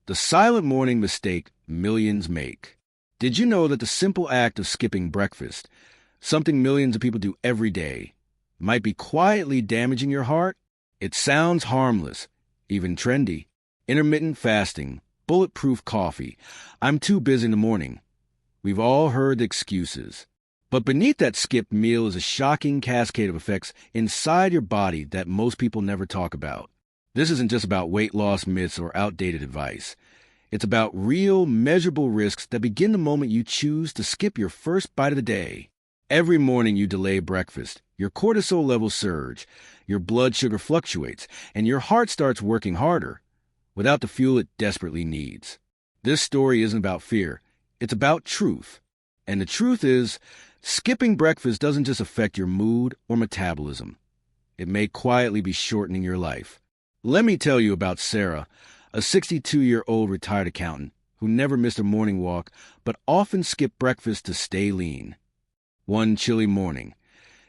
The silent morning mistake millions make. Did you know that the simple act of skipping breakfast, something millions of people do every day, might be quietly damaging your heart? It sounds harmless, even trendy. Intermittent fasting, bulletproof coffee, I'm too busy in the morning. We've all heard the excuses. But beneath that skipped meal is a shocking cascade of effects inside your body that most people never talk about. This isn't just about weight loss myths or outdated advice. It's about real, measurable risks that begin the moment you choose to skip your first bite of the day. Every morning you delay breakfast, your cortisol levels surge, your blood sugar fluctuates, and your heart starts working harder, without the fuel it desperately needs. This story isn't about fear. It's about truth. And the truth is, skipping breakfast doesn't just affect your mood or metabolism. It may quietly be shortening your life. Let me tell you about Sarah, a 62-year-old retired accountant who never missed a morning walk but often skipped breakfast to stay lean. One chilly morning,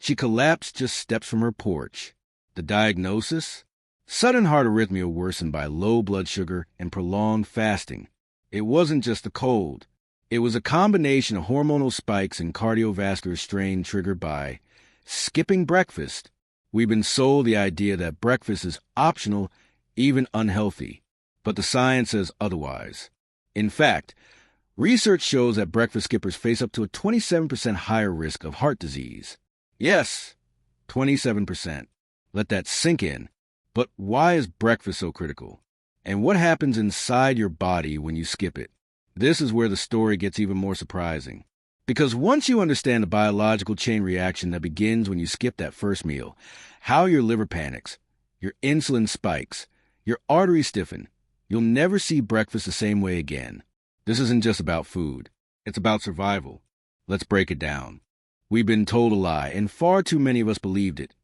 she collapsed just steps from her porch. The diagnosis? Sudden heart arrhythmia worsened by low blood sugar and prolonged fasting. It wasn't just a cold. It was a combination of hormonal spikes and cardiovascular strain triggered by skipping breakfast. We've been sold the idea that breakfast is optional, even unhealthy. But the science says otherwise. In fact, research shows that breakfast skippers face up to a 27% higher risk of heart disease. Yes, 27%. Let that sink in. But why is breakfast so critical? And what happens inside your body when you skip it? This is where the story gets even more surprising. Because once you understand the biological chain reaction that begins when you skip that first meal, how your liver panics, your insulin spikes, your arteries stiffen, you'll never see breakfast the same way again. This isn't just about food. It's about survival. Let's break it down. We've been told a lie, and far too many of us believed it.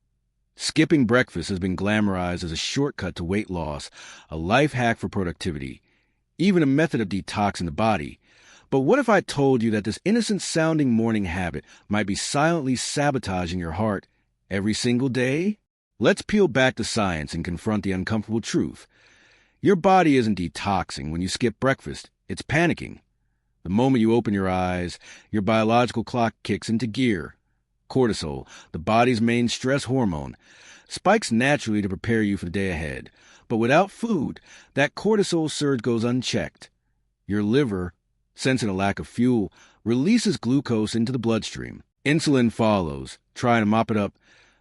Skipping breakfast has been glamorized as a shortcut to weight loss, a life hack for productivity, even a method of detoxing the body. But what if I told you that this innocent-sounding morning habit might be silently sabotaging your heart every single day? Let's peel back the science and confront the uncomfortable truth. Your body isn't detoxing when you skip breakfast. It's panicking. The moment you open your eyes, your biological clock kicks into gear. Cortisol, the body's main stress hormone, spikes naturally to prepare you for the day ahead. But without food, that cortisol surge goes unchecked. Your liver, sensing a lack of fuel, releases glucose into the bloodstream. Insulin follows, trying to mop it up,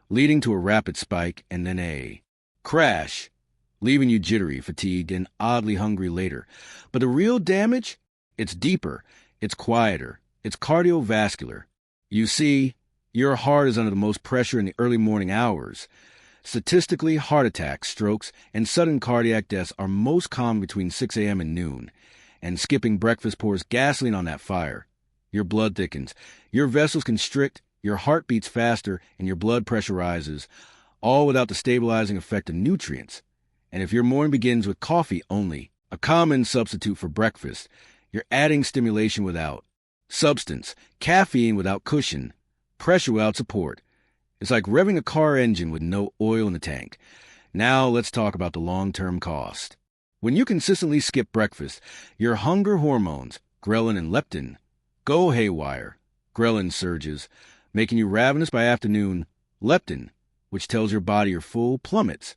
leading to a rapid spike and then a crash, leaving you jittery, fatigued, and oddly hungry later. But the real damage? It's deeper, it's quieter, it's cardiovascular. You see, your heart is under the most pressure in the early morning hours. Statistically, heart attacks, strokes, and sudden cardiac deaths are most common between 6 a.m. and noon. And skipping breakfast pours gasoline on that fire. Your blood thickens, your vessels constrict, your heart beats faster, and your blood pressure rises, all without the stabilizing effect of nutrients. And if your morning begins with coffee only, a common substitute for breakfast, you're adding stimulation without substance, caffeine without cushion, pressure without support. It's like revving a car engine with no oil in the tank. Now let's talk about the long-term cost. When you consistently skip breakfast, your hunger hormones, ghrelin and leptin, go haywire. Ghrelin surges, making you ravenous by afternoon. Leptin, which tells your body you're full, plummets.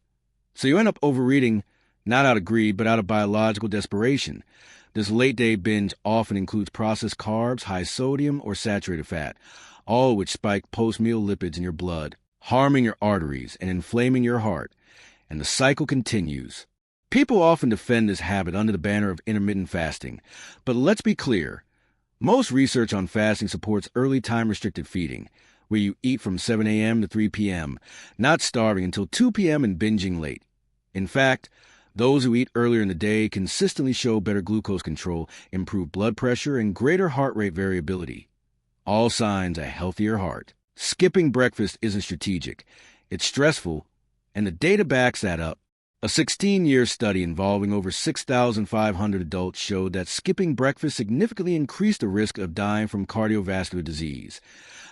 So you end up overeating, not out of greed, but out of biological desperation. This late-day binge often includes processed carbs, high sodium, or saturated fat, all of which spike post-meal lipids in your blood, harming your arteries and inflaming your heart. And the cycle continues. People often defend this habit under the banner of intermittent fasting. But let's be clear. Most research on fasting supports early time-restricted feeding, where you eat from 7 a.m. to 3 p.m., not starving until 2 p.m. and binging late. In fact, those who eat earlier in the day consistently show better glucose control, improved blood pressure, and greater heart rate variability. All signs a healthier heart. Skipping breakfast isn't strategic. It's stressful, and the data backs that up. A 16-year study involving over 6,500 adults showed that skipping breakfast significantly increased the risk of dying from cardiovascular disease.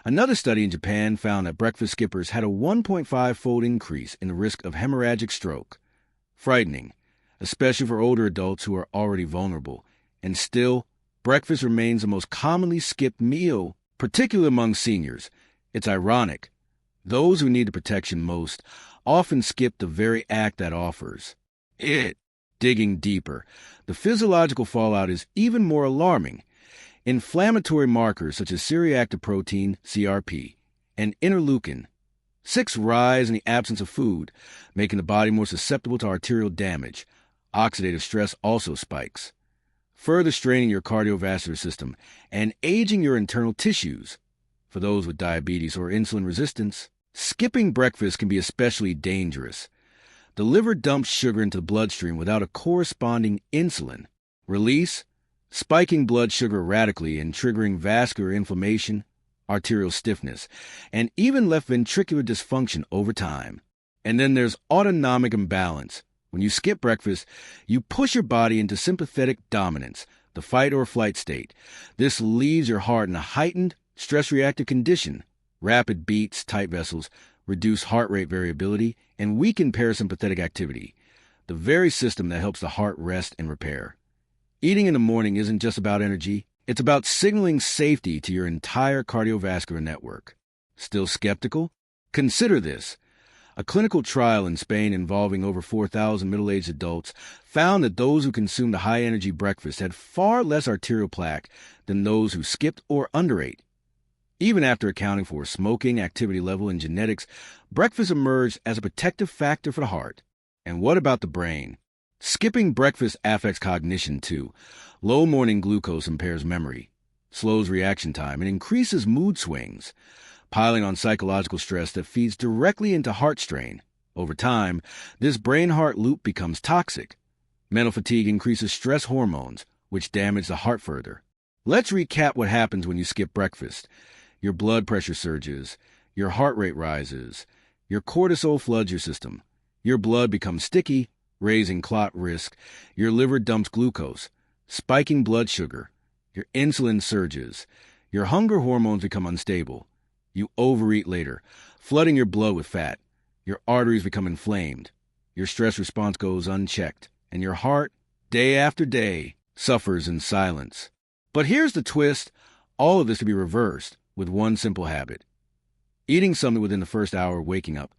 Another study in Japan found that breakfast skippers had a 1.5-fold increase in the risk of hemorrhagic stroke. Frightening, especially for older adults who are already vulnerable. And still, breakfast remains the most commonly skipped meal, particularly among seniors. It's ironic. Those who need the protection most often skip the very act that offers it. Digging deeper, the physiological fallout is even more alarming. Inflammatory markers such as C-reactive protein, CRP, and interleukin-6 rise in the absence of food, making the body more susceptible to arterial damage. Oxidative stress also spikes, further straining your cardiovascular system and aging your internal tissues. For those with diabetes or insulin resistance, skipping breakfast can be especially dangerous. The liver dumps sugar into the bloodstream without a corresponding insulin release, spiking blood sugar radically and triggering vascular inflammation, arterial stiffness, and even left ventricular dysfunction over time. And then there's autonomic imbalance. When you skip breakfast, you push your body into sympathetic dominance, the fight or flight state. This leaves your heart in a heightened, stress-reactive condition. Rapid beats, tight vessels, reduce heart rate variability, and weaken parasympathetic activity, the very system that helps the heart rest and repair. Eating in the morning isn't just about energy, it's about signaling safety to your entire cardiovascular network. Still skeptical? Consider this. A clinical trial in Spain involving over 4,000 middle-aged adults found that those who consumed a high-energy breakfast had far less arterial plaque than those who skipped or underate. Even after accounting for smoking, activity level, and genetics, breakfast emerged as a protective factor for the heart. And what about the brain? Skipping breakfast affects cognition too. Low morning glucose impairs memory, slows reaction time, and increases mood swings, piling on psychological stress that feeds directly into heart strain. Over time, this brain-heart loop becomes toxic. Mental fatigue increases stress hormones, which damage the heart further. Let's recap what happens when you skip breakfast. Your blood pressure surges, your heart rate rises, your cortisol floods your system, your blood becomes sticky, raising clot risk, your liver dumps glucose, spiking blood sugar, your insulin surges, your hunger hormones become unstable, you overeat later, flooding your blood with fat, your arteries become inflamed, your stress response goes unchecked, and your heart, day after day, suffers in silence. But here's the twist, all of this to be reversed with one simple habit. Eating something within the first hour of waking up.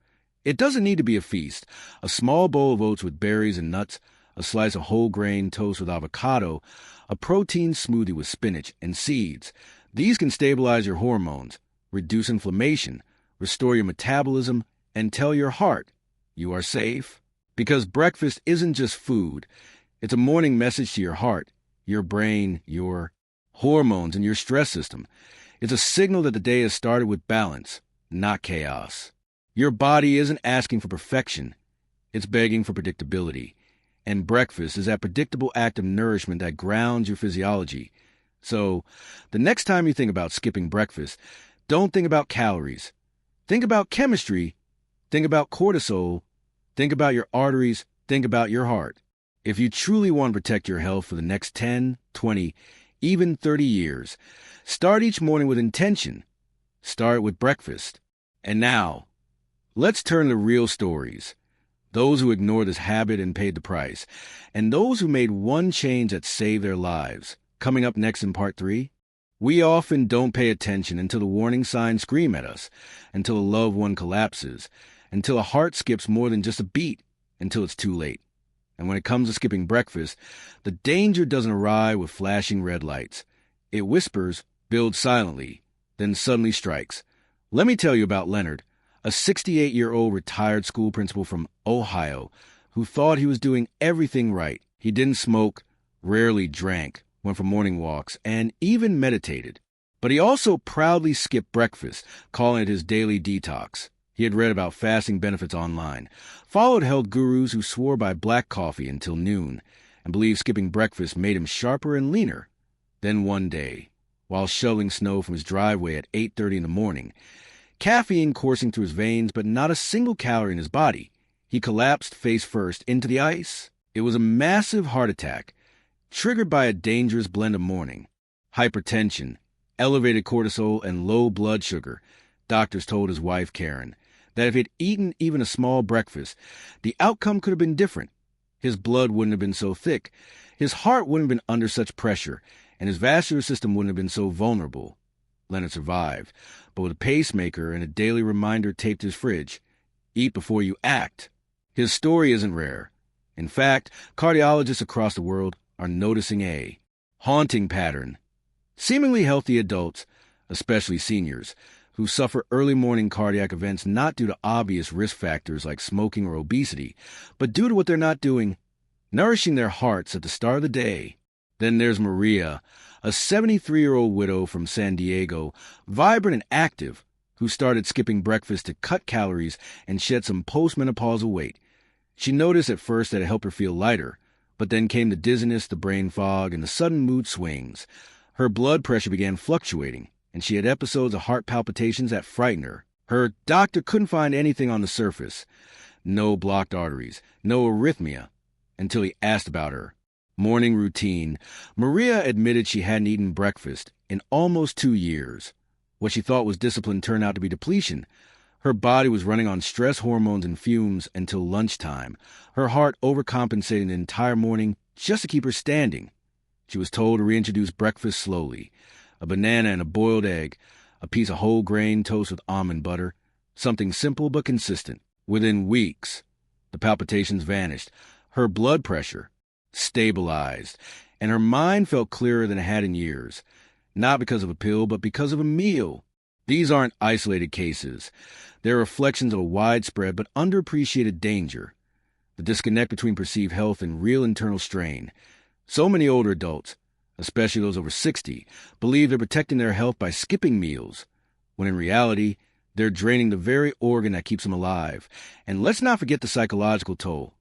It doesn't need to be a feast. A small bowl of oats with berries and nuts, a slice of whole grain toast with avocado, a protein smoothie with spinach and seeds. These can stabilize your hormones, reduce inflammation, restore your metabolism, and tell your heart you are safe. Because breakfast isn't just food. It's a morning message to your heart, your brain, your hormones, and your stress system. It's a signal that the day has started with balance, not chaos. Your body isn't asking for perfection. It's begging for predictability. And breakfast is that predictable act of nourishment that grounds your physiology. So, the next time you think about skipping breakfast, don't think about calories. Think about chemistry. Think about cortisol. Think about your arteries. Think about your heart. If you truly want to protect your health for the next 10, 20, even 30 years, start each morning with intention. Start with breakfast. And now, let's turn to real stories. Those who ignored this habit and paid the price, and those who made one change that saved their lives. Coming up next in part 3, we often don't pay attention until the warning signs scream at us, until a loved one collapses, until a heart skips more than just a beat, until it's too late. And when it comes to skipping breakfast, the danger doesn't arrive with flashing red lights. It whispers, builds silently, then suddenly strikes. Let me tell you about Leonard, a 68-year-old retired school principal from Ohio who thought he was doing everything right. He didn't smoke, rarely drank, went for morning walks, and even meditated. But he also proudly skipped breakfast, calling it his daily detox. He had read about fasting benefits online, followed health gurus who swore by black coffee until noon, and believed skipping breakfast made him sharper and leaner. Then one day, while shoveling snow from his driveway at 8:30 in the morning, caffeine coursing through his veins but not a single calorie in his body, he collapsed face first into the ice. It was a massive heart attack, triggered by a dangerous blend of morning, hypertension, elevated cortisol, and low blood sugar. Doctors told his wife, Karen, that if he had eaten even a small breakfast, the outcome could have been different. his blood wouldn't have been so thick, his heart wouldn't have been under such pressure, and his vascular system wouldn't have been so vulnerable. Leonard survived, but with a pacemaker and a daily reminder taped to his fridge. Eat before you act. His story isn't rare. In fact, cardiologists across the world are noticing a haunting pattern. Seemingly healthy adults, especially seniors, who suffer early morning cardiac events not due to obvious risk factors like smoking or obesity, but due to what they're not doing, nourishing their hearts at the start of the day. Then there's Maria, a 73-year-old widow from San Diego, vibrant and active, who started skipping breakfast to cut calories and shed some postmenopausal weight. She noticed at first that it helped her feel lighter, but then came the dizziness, the brain fog, and the sudden mood swings. Her blood pressure began fluctuating, and she had episodes of heart palpitations that frightened her. Her doctor couldn't find anything on the surface. No blocked arteries, no arrhythmia, until he asked about her. Morning routine. Maria admitted she hadn't eaten breakfast in almost 2 years. What she thought was discipline turned out to be depletion. Her body was running on stress hormones and fumes until lunchtime, her heart overcompensating the entire morning just to keep her standing. She was told to reintroduce breakfast slowly. A banana and a boiled egg, a piece of whole grain toast with almond butter, something simple but consistent. Within weeks, the palpitations vanished. Her blood pressure stabilized, and her mind felt clearer than it had in years, not because of a pill, but because of a meal. These aren't isolated cases. They're reflections of a widespread but underappreciated danger, the disconnect between perceived health and real internal strain. So many older adults, especially those over 60, believe they're protecting their health by skipping meals, when in reality, they're draining the very organ that keeps them alive. And let's not forget the psychological toll.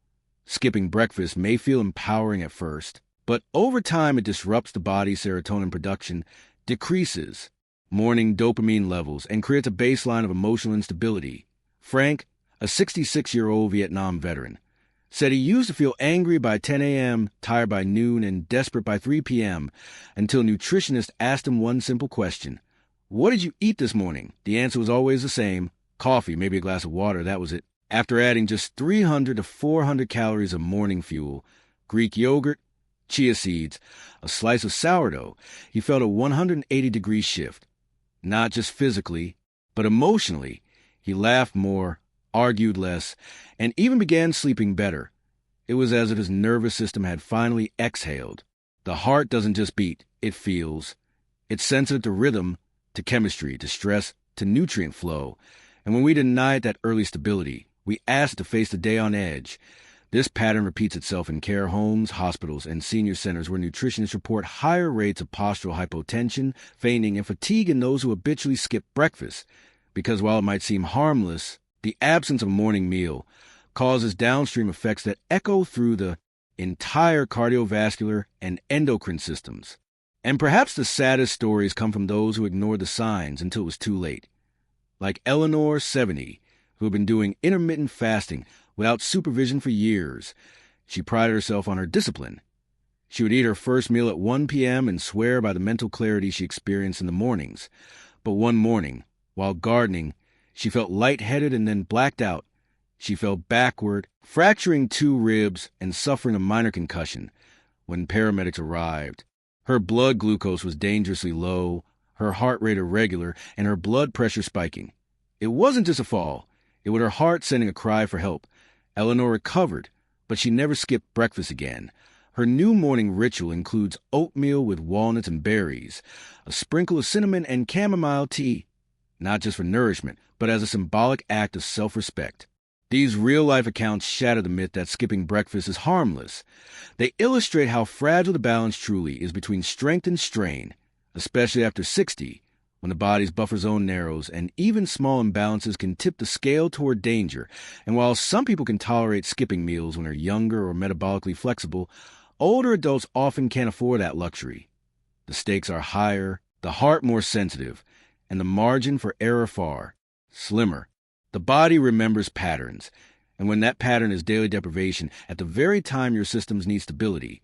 Skipping breakfast may feel empowering at first, but over time it disrupts the body's serotonin production, decreases morning dopamine levels, and creates a baseline of emotional instability. Frank, a 66-year-old Vietnam veteran, said he used to feel angry by 10 a.m., tired by noon, and desperate by 3 p.m., until nutritionists asked him one simple question. What did you eat this morning? The answer was always the same. Coffee, maybe a glass of water, that was it. After adding just 300 to 400 calories of morning fuel, Greek yogurt, chia seeds, a slice of sourdough, he felt a 180-degree shift. Not just physically, but emotionally. He laughed more, argued less, and even began sleeping better. It was as if his nervous system had finally exhaled. The heart doesn't just beat, it feels. It's sensitive to rhythm, to chemistry, to stress, to nutrient flow. And when we deny it that early stability, we ask to face the day on edge. This pattern repeats itself in care homes, hospitals, and senior centers where nutritionists report higher rates of postural hypotension, fainting, and fatigue in those who habitually skip breakfast. Because while it might seem harmless, the absence of a morning meal causes downstream effects that echo through the entire cardiovascular and endocrine systems. And perhaps the saddest stories come from those who ignored the signs until it was too late. Like Eleanor, 70, who had been doing intermittent fasting without supervision for years. She prided herself on her discipline. She would eat her first meal at 1 p.m. and swear by the mental clarity she experienced in the mornings. But one morning, while gardening, she felt lightheaded and then blacked out. She fell backward, fracturing 2 ribs and suffering a minor concussion when paramedics arrived. Her blood glucose was dangerously low, her heart rate irregular, and her blood pressure spiking. It wasn't just a fall. It was her heart sending a cry for help. Eleanor recovered, but she never skipped breakfast again. Her new morning ritual includes oatmeal with walnuts and berries, a sprinkle of cinnamon and chamomile tea, not just for nourishment, but as a symbolic act of self-respect. These real-life accounts shatter the myth that skipping breakfast is harmless. They illustrate how fragile the balance truly is between strength and strain, especially after 60, when the body's buffer zone narrows, and even small imbalances can tip the scale toward danger. And while some people can tolerate skipping meals when they're younger or metabolically flexible, older adults often can't afford that luxury. The stakes are higher, the heart more sensitive, and the margin for error far slimmer. The body remembers patterns, and when that pattern is daily deprivation, at the very time your systems need stability,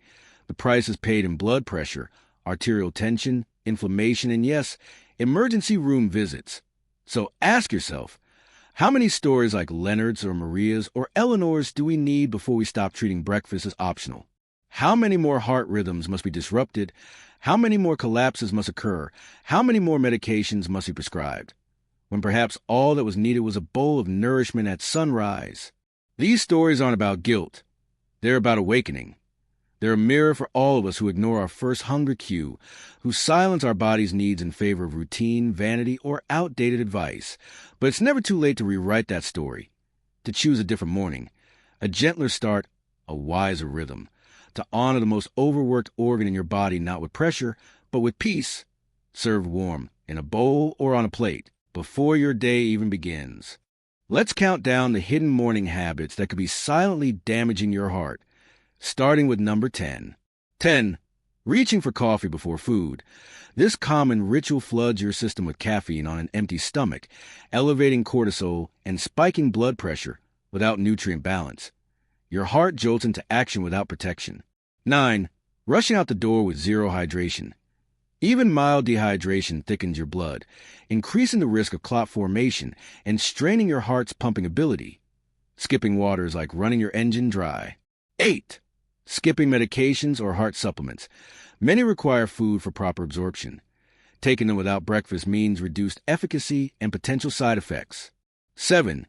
the price is paid in blood pressure, arterial tension, inflammation, and yes, emergency room visits. So ask yourself, How many stories like Leonard's or Maria's or Eleanor's do we need before we stop treating breakfast as optional? How many more heart rhythms must be disrupted? How many more collapses must occur? How many more medications must be prescribed? When perhaps all that was needed was a bowl of nourishment at sunrise. These stories aren't about guilt. They're about awakening. They're a mirror for all of us who ignore our first hunger cue, who silence our body's needs in favor of routine, vanity, or outdated advice. But it's never too late to rewrite that story, to choose a different morning, a gentler start, a wiser rhythm, to honor the most overworked organ in your body not with pressure, but with peace, served warm, in a bowl or on a plate, before your day even begins. Let's count down the hidden morning habits that could be silently damaging your heart, starting with number 10. 10. Reaching for coffee before food. This common ritual floods your system with caffeine on an empty stomach, elevating cortisol and spiking blood pressure without nutrient balance. Your heart jolts into action without protection. 9. Rushing out the door with zero hydration. Even mild dehydration thickens your blood, increasing the risk of clot formation and straining your heart's pumping ability. Skipping water is like running your engine dry. 8. Skipping medications or heart supplements. Many require food for proper absorption. Taking them without breakfast means reduced efficacy and potential side effects. 7.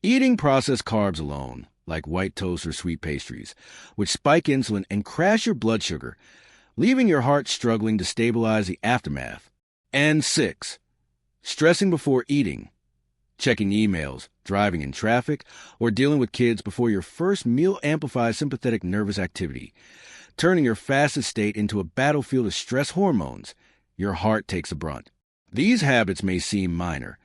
Eating processed carbs alone, like white toast or sweet pastries, which spike insulin and crash your blood sugar, leaving your heart struggling to stabilize the aftermath. And 6. Stressing before eating. Checking emails, driving in traffic, or dealing with kids before your first meal amplifies sympathetic nervous activity, turning your fasted state into a battlefield of stress hormones. Your heart takes the brunt. These habits may seem minor,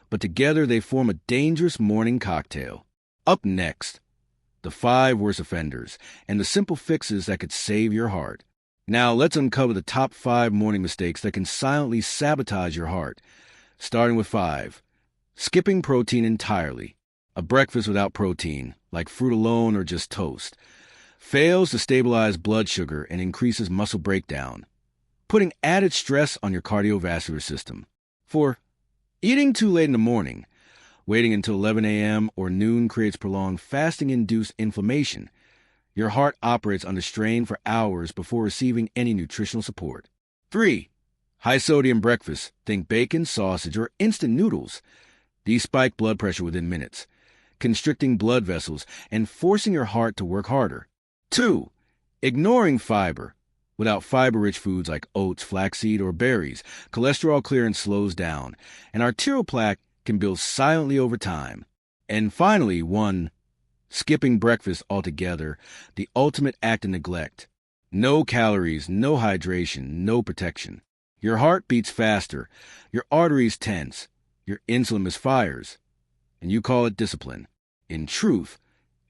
but together they form a dangerous morning cocktail. Up next, the 5 worst offenders and the simple fixes that could save your heart. Now let's uncover the top 5 morning mistakes that can silently sabotage your heart. Starting with 5. Skipping protein entirely. A breakfast without protein, like fruit alone or just toast, fails to stabilize blood sugar and increases muscle breakdown, putting added stress on your cardiovascular system. 4. Eating too late in the morning. Waiting until 11 a.m. or noon creates prolonged fasting-induced inflammation. Your heart operates under strain for hours before receiving any nutritional support. 3. High-sodium breakfast. Think bacon, sausage, or instant noodles. These spike blood pressure within minutes, constricting blood vessels and forcing your heart to work harder. 2. Ignoring fiber. Without fiber-rich foods like oats, flaxseed, or berries, cholesterol clearance slows down, and arterial plaque can build silently over time. And finally, 1. Skipping breakfast altogether, the ultimate act of neglect. No calories, no hydration, no protection. Your heart beats faster, your arteries tense, your insulin misfires, and you call it discipline. In truth,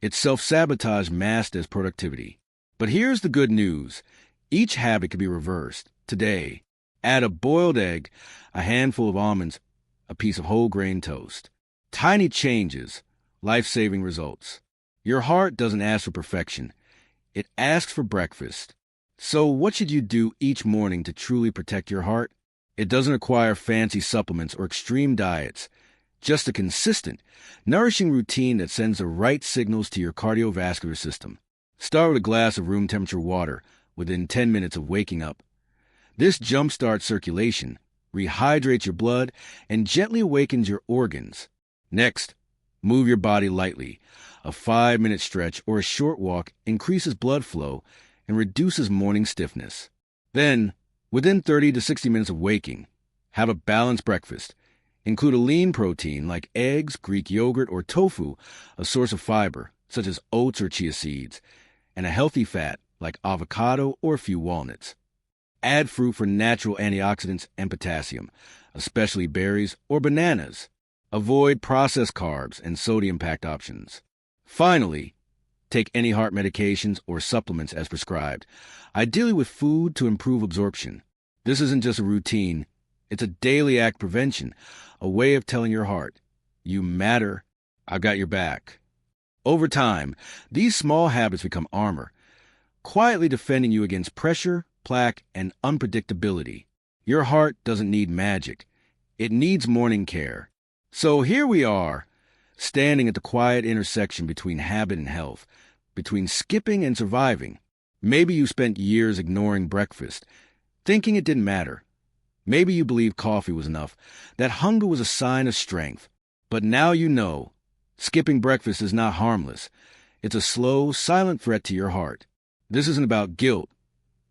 it's self-sabotage masked as productivity. But here's the good news. Each habit can be reversed. Today, add a boiled egg, a handful of almonds, a piece of whole grain toast. Tiny changes, life-saving results. Your heart doesn't ask for perfection. It asks for breakfast. So what should you do each morning to truly protect your heart? It doesn't require fancy supplements or extreme diets, just a consistent, nourishing routine that sends the right signals to your cardiovascular system. Start with a glass of room temperature water within 10 minutes of waking up. This jumpstarts circulation, rehydrates your blood, and gently awakens your organs. Next, move your body lightly. A 5-minute stretch or a short walk increases blood flow and reduces morning stiffness. Then, within 30 to 60 minutes of waking, have a balanced breakfast. Include a lean protein like eggs, Greek yogurt, or tofu, a source of fiber, such as oats or chia seeds, and a healthy fat like avocado or a few walnuts. Add fruit for natural antioxidants and potassium, especially berries or bananas. Avoid processed carbs and sodium-packed options. Finally, take any heart medications or supplements as prescribed, ideally with food to improve absorption. This isn't just a routine, it's a daily act prevention, a way of telling your heart, you matter, I've got your back. Over time, these small habits become armor, quietly defending you against pressure, plaque, and unpredictability. Your heart doesn't need magic. It needs morning care. So here we are, standing at the quiet intersection between habit and health, between skipping and surviving. Maybe you spent years ignoring breakfast, thinking it didn't matter. Maybe you believed coffee was enough, that hunger was a sign of strength. But now you know, skipping breakfast is not harmless. It's a slow, silent threat to your heart. This isn't about guilt.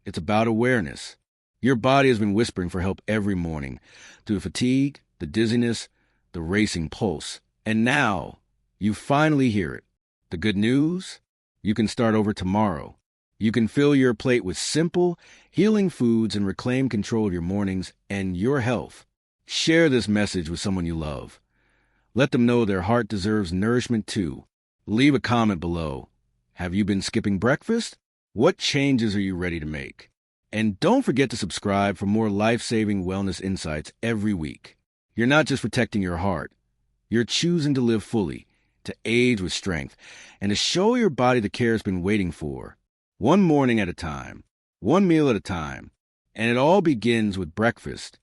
It's about awareness. Your body has been whispering for help every morning, through the fatigue, the dizziness, the racing pulse. And now, you finally hear it. The good news? You can start over tomorrow. You can fill your plate with simple, healing foods and reclaim control of your mornings and your health. Share this message with someone you love. Let them know their heart deserves nourishment too. Leave a comment below. Have you been skipping breakfast? What changes are you ready to make? And don't forget to subscribe for more life-saving wellness insights every week. You're not just protecting your heart. You're choosing to live fully, to age with strength, and to show your body the care it's been waiting for. One morning at a time, one meal at a time, and it all begins with breakfast.